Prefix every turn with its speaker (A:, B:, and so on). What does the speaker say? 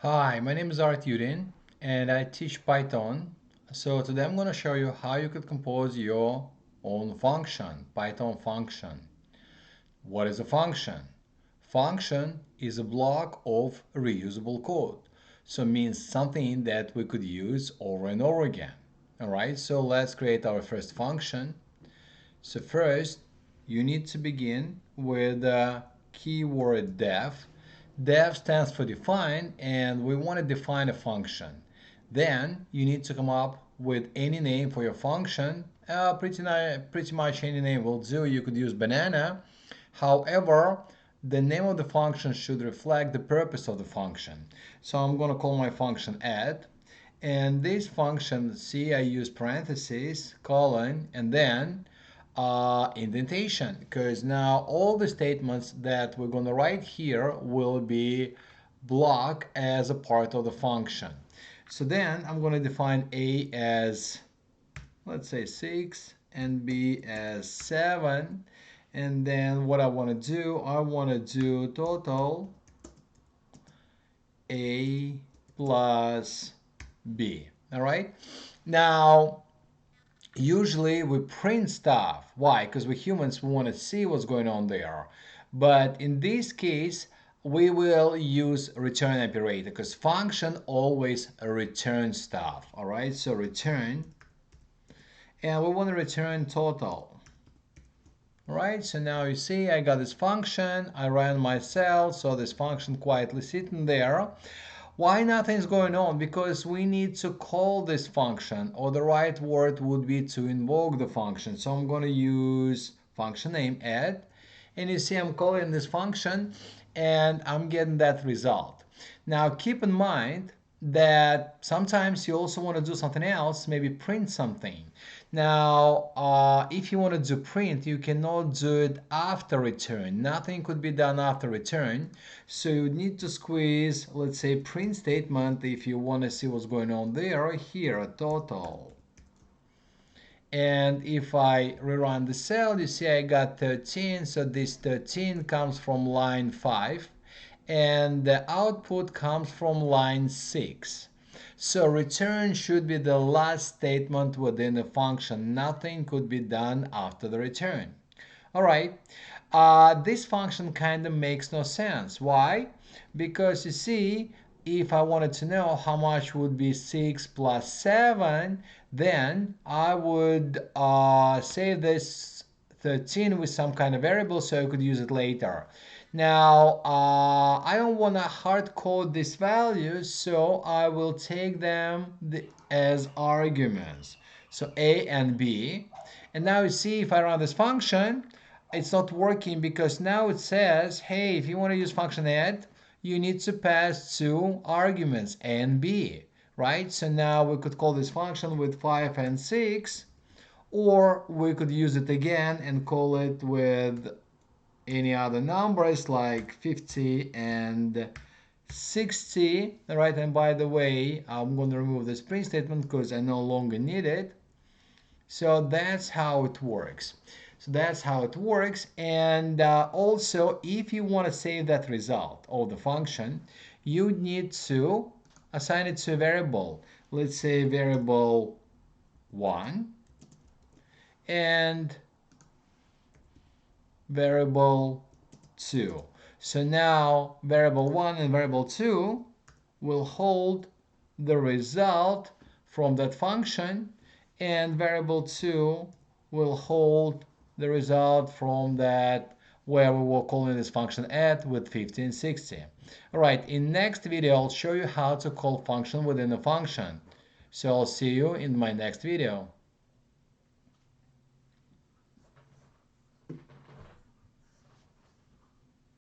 A: Hi, my name is Art Yudin and I teach Python. So today I'm going to show you how you could compose your own function, Python function. What is a function? Function is a block of reusable code. So it means something that we could use over and over again. All right, so let's create our first function. So first, you need to begin with the keyword def. Def stands for define, and we want to define a function. Then you need to come up with any name for your function. Pretty much any name will do. You could use banana. However, the name of the function should reflect the purpose of the function. So I'm going to call my function add. And this function, see, I use parentheses, colon, and then indentation, because now all the statements that we're going to write here will be blocked as a part of the function. So then I'm going to define a as, let's say, 6 and b as 7. And then what I want to do total a plus b. All right. Now, usually we print stuff. Why? Because we humans want to see what's going on there. But in this case, we will use return operator because function always returns stuff. All right, so return, and we want to return total. All right, so now you see I got this function, I ran my cell, so this function quietly sitting there. Why nothing's going on? Because we need to call this function, or the right word would be to invoke the function. So I'm going to use function name add, and you see I'm calling this function and I'm getting that result. Now keep in mind that sometimes you also want to do something else, maybe print something. Now, if you want to do print, you cannot do it after return. Nothing could be done after return. So you need to squeeze, let's say, print statement if you want to see what's going on there. Here, total. And if I rerun the cell, you see I got 13. So this 13 comes from line 5. And the output comes from line 6. So return should be the last statement within the function. Nothing could be done after the return. All right. This function kind of makes no sense. Why? Because you see, if I wanted to know how much would be 6 plus 7, then I would save this 13 with some kind of variable so I could use it later. Now, I don't want to hard code these values, so I will take them as arguments. So a and b. And now you see if I run this function, it's not working because now it says, hey, if you want to use function add, you need to pass two arguments, a and b, right? So now we could call this function with 5 and 6, or we could use it again and call it with any other numbers like 50 and 60. All right, and by the way, I'm going to remove this print statement because I no longer need it. So that's how it works. So that's how it works. And also, if you want to save that result of the function, you need to assign it to a variable. Let's say variable 1 and variable 2. So now variable 1 and variable 2 will hold the result from that function, and variable 2 will hold the result from that where we were calling this function add with 50 and 60. All right, in next video I'll show you how to call function within a function. So I'll see you in my next video.